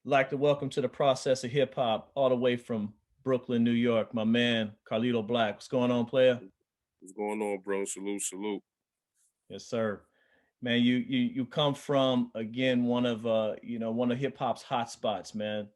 Like to welcome to the process of hip hop all the way from Brooklyn, New York, my man Carlito Black. What's going on, player? What's going on, bro? Salute, salute. Yes, sir. Man, you come from again one of hip hop's hot spots, man.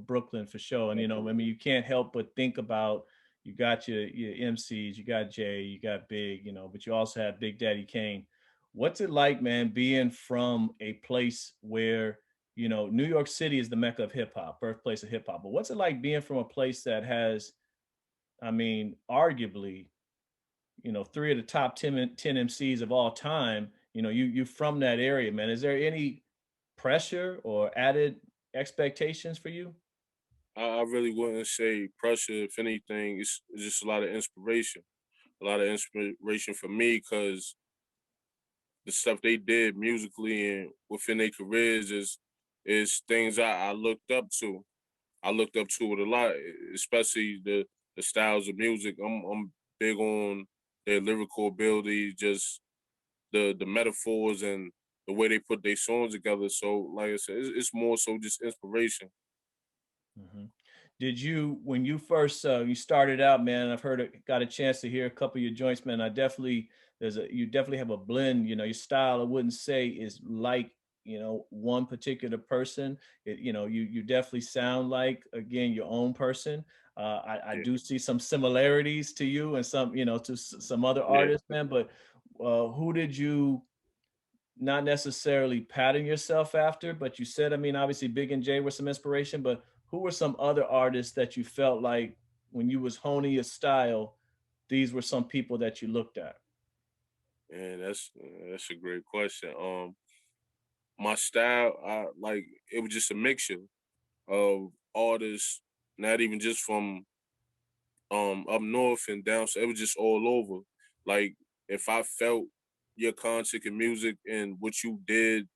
Brooklyn for sure. And I mean, you can't help but think about you got your MCs, you got Jay, you got Big, but you also have Big Daddy Kane. What's it like, man, being from a place where New York City is the mecca of hip hop, birthplace of hip hop. But what's it like being from a place that has, I mean, arguably three of the top 10 MCs of all time. You from that area, man. Is there any pressure or added expectations for you? I really wouldn't say pressure. If anything, it's just a lot of inspiration. A lot of inspiration for me because the stuff they did musically and within their careers is things I looked up to. I looked up to it a lot, especially the styles of music. I'm big on their lyrical ability, just the metaphors and the way they put their songs together. So, like I said, it's more so just inspiration. hmm Did you, when you first you started out, man? I've got a chance to hear a couple of your joints, man. You definitely have a blend. Your style, I wouldn't say is like one particular person. You definitely sound like again your own person. I Yeah, do see some similarities to you and some to some other yeah. artists, man. But who did you not necessarily pattern yourself after, but you said, I mean, obviously Big and J were some inspiration, but who were some other artists that you felt like when you was honing your style, these were some people that you looked at? And that's a great question. My style, I like it was just a mixture of artists, not even just from up north and down. So it was just all over. Like if I felt your content and music and what you did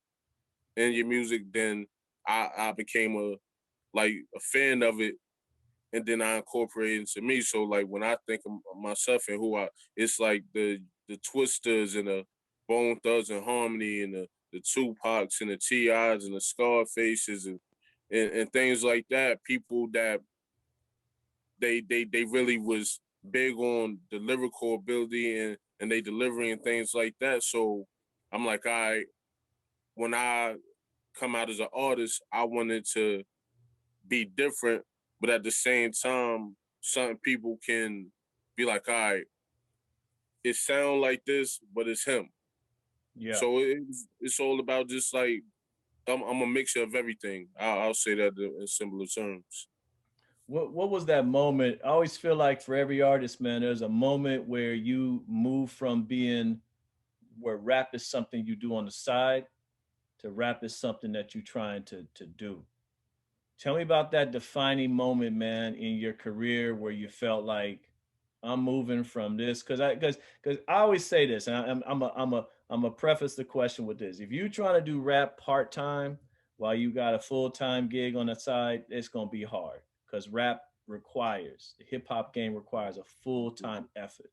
in your music, then I became a fan of it, and then I incorporate it into me. So like when I think of myself and who I, it's like the Twisters and the Bone Thugs and Harmony and the Tupacs and the T.I.s and the Scarfaces and things like that. People that they really was big on the lyrical ability and they delivery and things like that. So I'm like, when I come out as an artist, I wanted to be different, but at the same time, certain people can be like, all right, it sound like this, but it's him. Yeah. So it's all about just like I'm a mixture of everything. I'll say that in simpler terms. What was that moment? I always feel like for every artist, man, there's a moment where you move from being where rap is something you do on the side to rap is something that you're trying to do. Tell me about that defining moment, man, in your career where you felt like I'm moving from this because I always say this, and I'm a preface the question with this. If you're trying to do rap part time while you got a full time gig on the side, it's gonna be hard because rap requires the hip hop game requires a full time effort.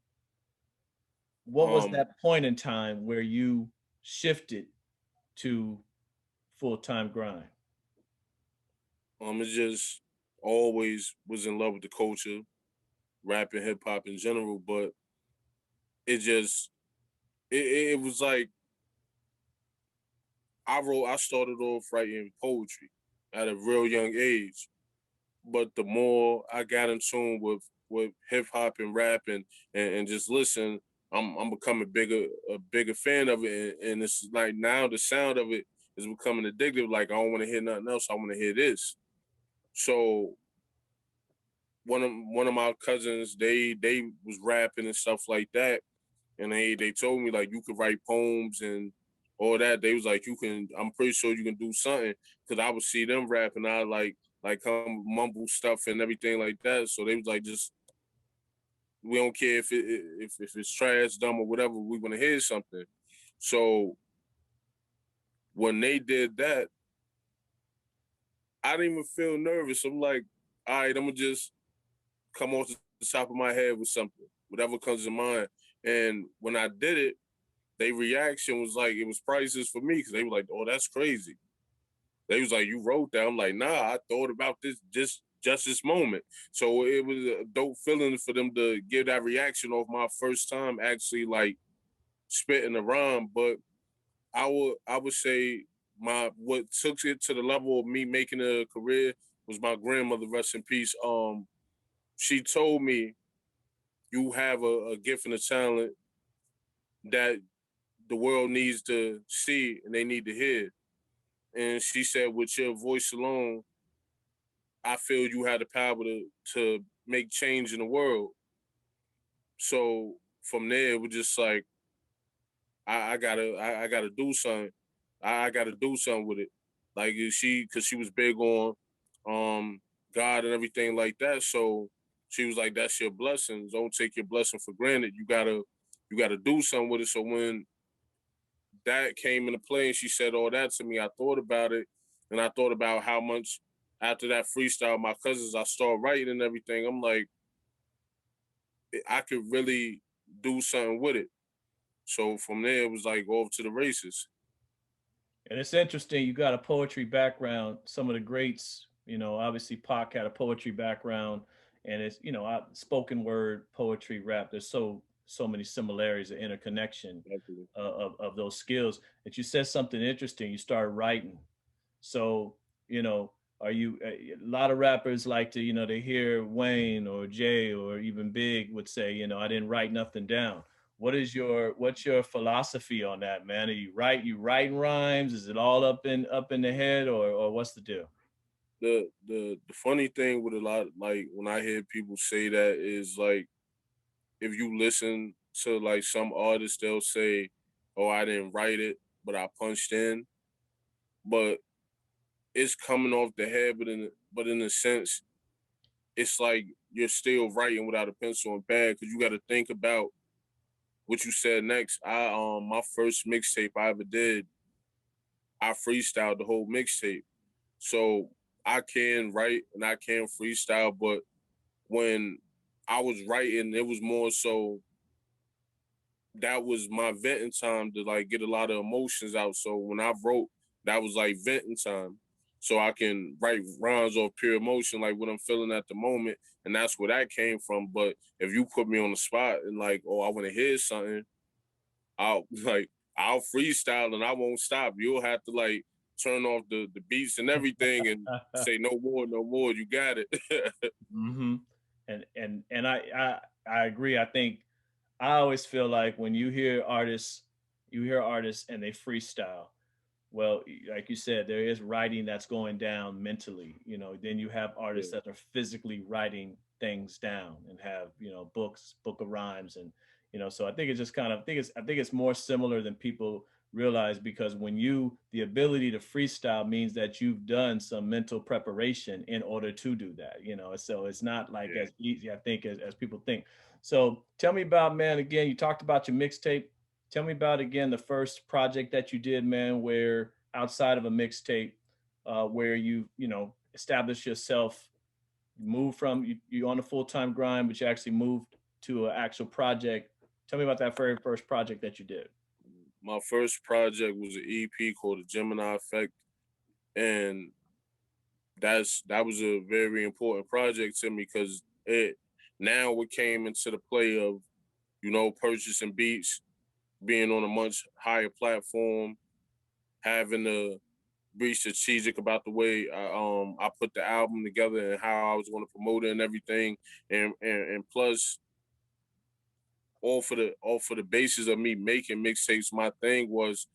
What was Um, that point in time where you shifted to full time grind? it's just always was in love with the culture, rap and hip hop in general, but it just it was like I started off writing poetry at a real young age, but the more I got in tune with hip hop and rap and just listen, I'm becoming a bigger fan of it, and it's like now the sound of it is becoming addictive. Like I don't want to hear nothing else. I want to hear this. So one of my cousins, they was rapping and stuff like that, and they told me like you could write poems and all that. They was like you can. I'm pretty sure you can do something because I would see them rap and I like come mumble stuff and everything like that. So they was like just we don't care if it's trash, dumb or whatever. We want to hear something. So when they did that, I didn't even feel nervous. I'm like, all right, I'm gonna just come off the top of my head with something, whatever comes to mind. And when I did it, their reaction was like it was priceless for me because they were like, "Oh, that's crazy." They was like, you wrote that? I'm like, nah, I thought about this just this moment. So it was a dope feeling for them to give that reaction off my first time actually like spitting a rhyme. But I would say my what took it to the level of me making a career was my grandmother, rest in peace. She told me you have a gift and a talent that the world needs to see and they need to hear. And she said, with your voice alone, I feel you had the power to make change in the world. So from there, it was just like I gotta do something. I gotta do something with it. Like because she was big on God and everything like that. So she was like, "That's your blessings. Don't take your blessing for granted. You gotta do something with it." So when that came into play and she said all that to me, I thought about it, and I thought about how much after that freestyle, my cousins, I started writing and everything. I'm like, I could really do something with it. So from there, it was like off to the races. And it's interesting. You got a poetry background. Some of the greats, obviously Pac had a poetry background, and it's spoken word, poetry, rap. There's so many similarities, and interconnection Definitely. of those skills. That you said something interesting. You started writing. So, you know, are you a lot of rappers like to, they hear Wayne or Jay or even Big would say, I didn't write nothing down. What's your philosophy on that, man? Are you writing rhymes? Is it all up in the head, or what's the deal? The funny thing with a lot, like when I hear people say that, is like if you listen to like some artists, they'll say, "Oh, I didn't write it, but I punched in." But it's coming off the head, but in a sense, it's like you're still writing without a pencil and pad because you got to think about what you said next. My first mixtape I ever did, I freestyled the whole mixtape. So I can write and I can freestyle, but when I was writing, it was more so that was my venting time to like get a lot of emotions out. So when I wrote, that was like venting time. So I can write rhymes off pure emotion, like what I'm feeling at the moment. And that's where that came from. But if you put me on the spot and like, oh, I want to hear something, I'll like I'll freestyle and I won't stop. You'll have to like turn off the beats and everything and say no more, no more. You got it. hmm and I agree. I think I always feel like when you hear artists and they freestyle. Well, like you said, there is writing that's going down mentally. Then you have artists Yeah, that are physically writing things down and have book of rhymes, and So I think it's just kind of I think it's more similar than people realize, because the ability to freestyle means that you've done some mental preparation in order to do that. So it's not like yeah. as easy, I think, as people think. So tell me about, man, again, you talked about your mixtape. Tell me about, again, the first project that you did, man, where outside of a mixtape, where you established yourself, moved from you on a full time grind, but you actually moved to an actual project. Tell me about that very first project that you did. My first project was an EP called the Gemini Effect, and that was a very important project to me because it came into the play of purchasing beats, being on a much higher platform, having to be strategic about the way I put the album together and how I was going to promote it and everything, and plus all for the basis of me making mixtapes. My thing was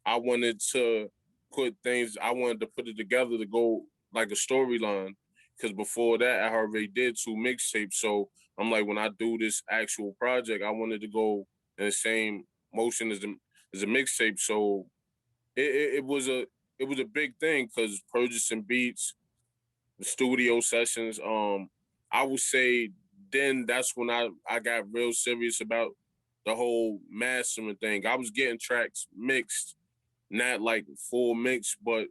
I wanted to I wanted to put it together to go like a storyline. Because before that, I already did two mixtapes. So I'm like, when I do this actual project, I wanted to go in the same motion as a mixtape. So it was a big thing because purchasing beats, the studio sessions. I would say then that's when I got real serious about the whole mastering thing. I was getting tracks mixed, not like full mix, but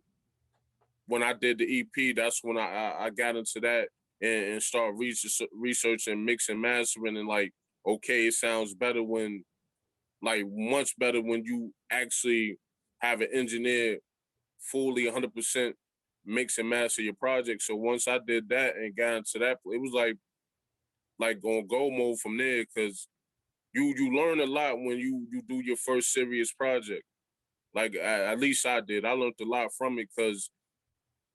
when I did the EP, that's when I got into that and start researching mix and mastering and like, okay, it sounds better when like much better when you actually have an engineer fully 100% mix and master your project. So once I did that and got into that, it was like on go mode from there, because you learn a lot when you do your first serious project. Like at least I did. I learned a lot from it because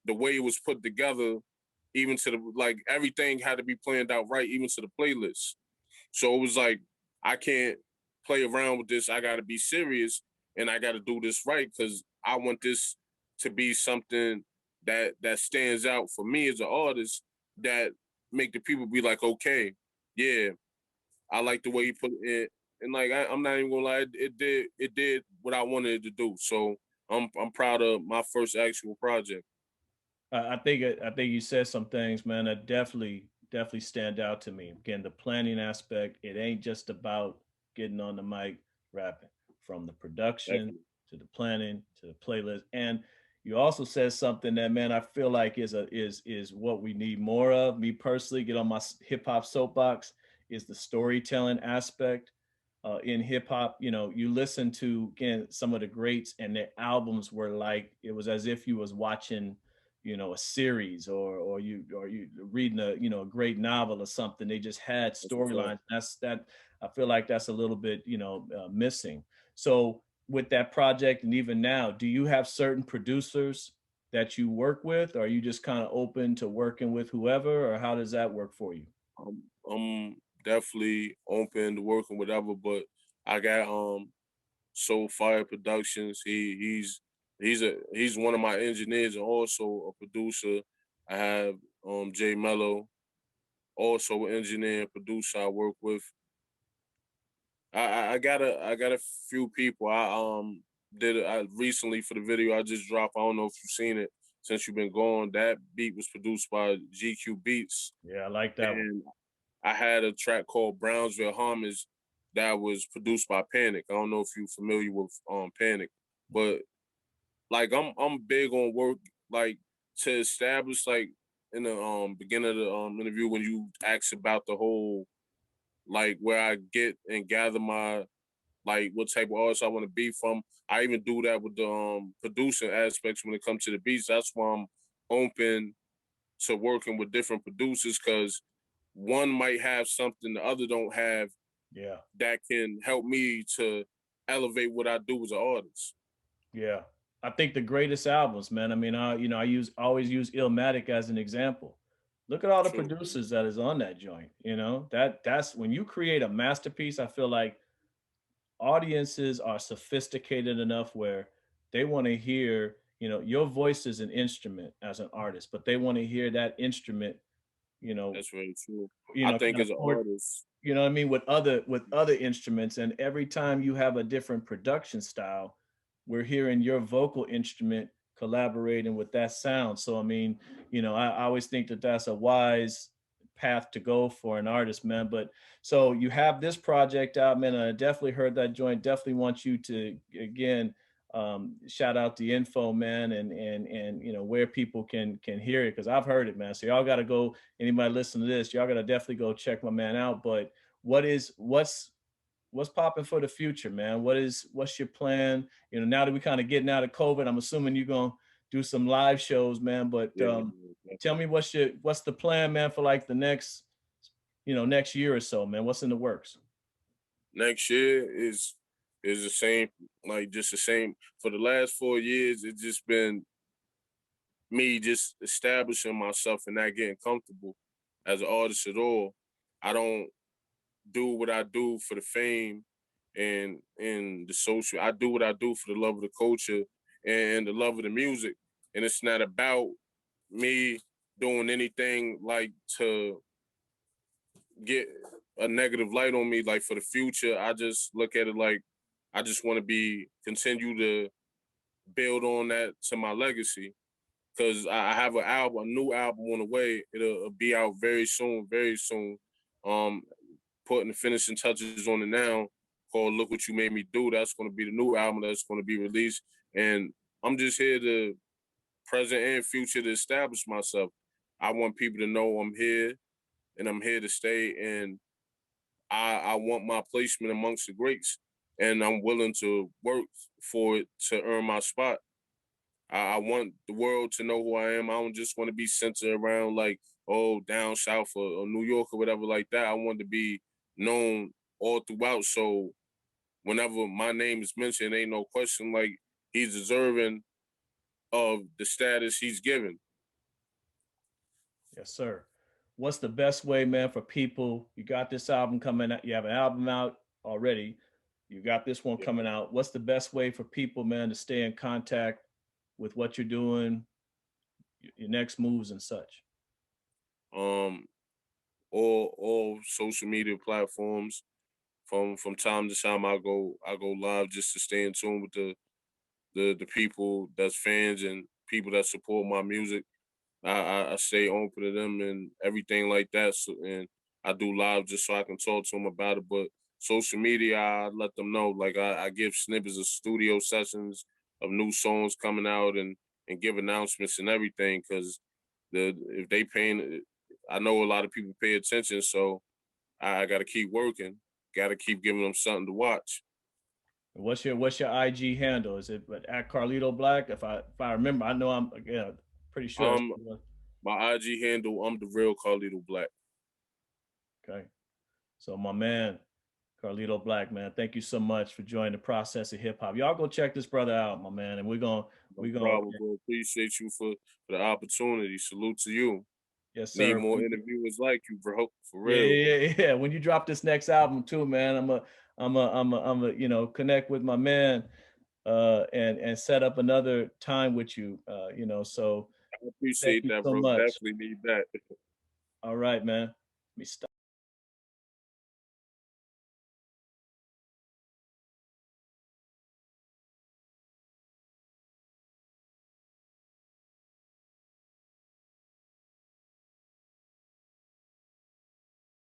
the way it was put together, even to the like everything had to be planned out right, even to the playlist. So it was like I can't play around with this. I got to be serious and I got to do this right because I want this to be something that stands out for me as an artist, that make the people be like, okay, yeah, I like the way you put it. And like I'm not even gonna lie, it did what I wanted it to do. So I'm proud of my first actual project. I think you said some things, man, that definitely stand out to me. Again, the planning aspect. It ain't just about getting on the mic rapping. From the production Definitely. to the planning to the playlist, and you also said something that, man, I feel like is what we need more of. Me personally, get on my hip hop soapbox, is the storytelling aspect. In hip hop, you know, you listen to, again, some of the greats, and their albums were like, it was as if you was watching, you know, a series, or you reading a, you know, a great novel or something. They just had That's what's up. storylines. That's that. I feel like that's a little bit, you know, missing. So with that project, and even now, do you have certain producers that you work with? Or are you just kind of open to working with whoever, or how does that work for you? I'm definitely open to working whatever, but I got Soul Fire Productions. He's one of my engineers and also a producer. I have Jay Mello, also an engineer and producer I work with. I got a few people. I recently for the video I just dropped. I don't know if you've seen it since you've been gone. That beat was produced by GQ Beats, Yeah, I like that one. and I had a track called Brownsville Homage that was produced by Panic. I don't know if you're familiar with Panic, but like I'm big on work, like to establish, like in the beginning of the interview when you asked about the whole, like where I get and gather my, like what type of artist I want to be from. I even do that with the producing aspects when it comes to the beats. That's why I'm open to working with different producers, because one might have something the other don't have Yeah. that can help me to elevate what I do as an artist. Yeah, I think the greatest albums, man. I mean, I always use Illmatic as an example. Look at all the True. producers that is on that joint. You know, that's when you create a masterpiece. I feel like audiences are sophisticated enough where they want to hear, you know, your voice is an instrument as an artist, but they want to hear that instrument, you know, That's very true. you I know, think kind of as an chord, artist, you know what I mean, with other instruments. And every time you have a different production style, we're hearing your vocal instrument collaborating with that sound. So I mean, you know, I always think that that's a wise path to go for an artist, man. But so you have this project out, man. And I definitely heard that joint. Definitely want you to, again, shout out the info, man, and you know where people can hear it, because I've heard it, man. So y'all got to go. Anybody listen to this, y'all got to definitely go check my man out. But what's popping for the future, man? What's your plan? You know, now that we kind of getting out of COVID, I'm assuming you're gonna do some live shows, man. But yeah, tell me what's the plan, man, for like the next, you know, next year or so, man. What's in the works? next year is the same, like just the same. For the last 4 years, it's just been me just establishing myself and not getting comfortable as an artist at all. I don't do what I do for the fame and the social. I do what I do for the love of the culture and the love of the music. And it's not about me doing anything like to get a negative light on me. Like for the future, I just look at it like I just want to continue to build on that to my legacy. Cause I have a new album on the way. It'll be out very soon, very soon. Um, Putting the finishing touches on it now, called "Look What You Made Me Do." That's going to be the new album that's going to be released, and I'm just here to present and future to establish myself. I want people to know I'm here and I'm here to stay, and I want my placement amongst the greats, and I'm willing to work for it to earn my spot. I want the world to know who I am. I don't just want to be centered around like, oh, down south or New York or whatever like that. I want to be known all throughout. So whenever my name is mentioned, ain't no question like he's deserving of the status he's given. Yes, sir. What's the best way, man, for people? You got this album coming out. You have an album out already. You got this one Yeah. coming out. What's the best way for people, man, to stay in contact with what you're doing, your next moves and such? Um, all social media platforms. From time to time, I go live just to stay in tune with the people that's fans and people that support my music. I stay open to them and everything like that. So, and I do live just so I can talk to them about it. But social media, I let them know. Like I give snippets of studio sessions of new songs coming out and give announcements and everything. Because if they paying, I know a lot of people pay attention. So I got to keep working. Got to keep giving them something to watch. What's your IG handle? Is it at Carlito Black? If I remember, I know I'm yeah, pretty sure. Um, my IG handle, I'm the real Carlito Black. Okay. So my man, Carlito Black, man, thank you so much for joining the process of hip hop. Y'all go check this brother out, my man, and No we're gonna problem, bro. Appreciate you for the opportunity. Salute to you. yes, Need sir. more interviewers like you, bro. For Yeah, real. yeah, yeah, yeah. When you drop this next album too, man, I'm a connect with my man and set up another time with you. So I thank appreciate you that, so bro. much. Definitely need that. All right, man. Let me stop.